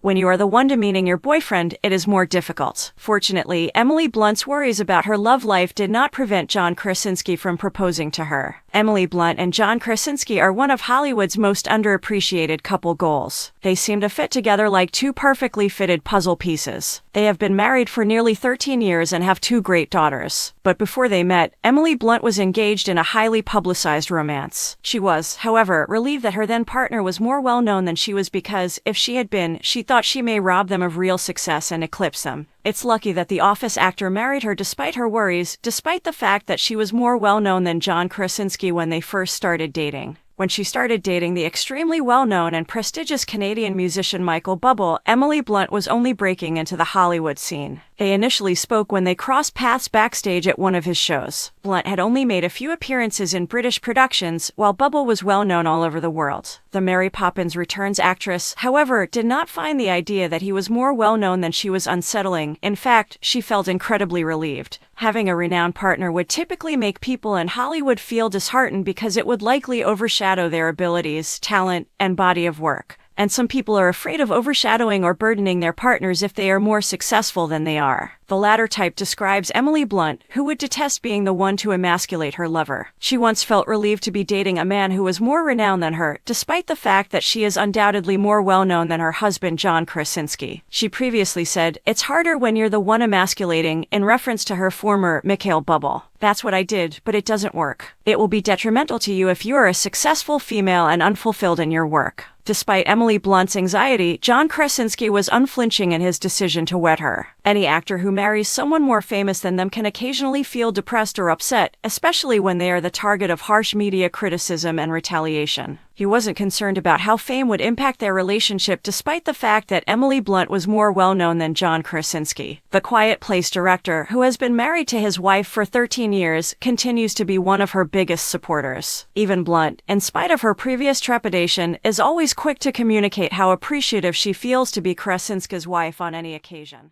When you are the one demeaning your boyfriend, it is more difficult. Fortunately, Emily Blunt's worries about her love life did not prevent John Krasinski from proposing to her. Emily Blunt and John Krasinski are one of Hollywood's most underappreciated couple goals. They seem to fit together like two perfectly fitted puzzle pieces. They have been married for nearly 13 years and have two great daughters. But before they met, Emily Blunt was engaged in a highly publicized romance. She was, however, relieved that her then partner was more well-known than she was because, if she had been, she thought she may rob them of real success and eclipse them. It's lucky that the Office actor married her despite her worries, despite the fact that she was more well-known than John Krasinski when they first started dating. When she started dating the extremely well-known and prestigious Canadian musician Michael Bublé, Emily Blunt was only breaking into the Hollywood scene. They initially spoke when they crossed paths backstage at one of his shows. Blunt had only made a few appearances in British productions, while Bublé was well-known all over the world. The Mary Poppins Returns actress, however, did not find the idea that he was more well-known than she was unsettling. In fact, she felt incredibly relieved. Having a renowned partner would typically make people in Hollywood feel disheartened because it would likely overshadow their abilities, talent, and body of work. And some people are afraid of overshadowing or burdening their partners if they are more successful than they are. The latter type describes Emily Blunt, who would detest being the one to emasculate her lover. She once felt relieved to be dating a man who was more renowned than her, despite the fact that she is undoubtedly more well-known than her husband John Krasinski. She previously said, "It's harder when you're the one emasculating," in reference to her former Michael Bublé. "That's what I did, but it doesn't work. It will be detrimental to you if you are a successful female and unfulfilled in your work." Despite Emily Blunt's anxiety, John Krasinski was unflinching in his decision to wed her. Any actor who marries someone more famous than them can occasionally feel depressed or upset, especially when they are the target of harsh media criticism and retaliation. He wasn't concerned about how fame would impact their relationship despite the fact that Emily Blunt was more well-known than John Krasinski. The Quiet Place director, who has been married to his wife for 13 years, continues to be one of her biggest supporters. Even Blunt, in spite of her previous trepidation, is always quick to communicate how appreciative she feels to be Krasinski's wife on any occasion.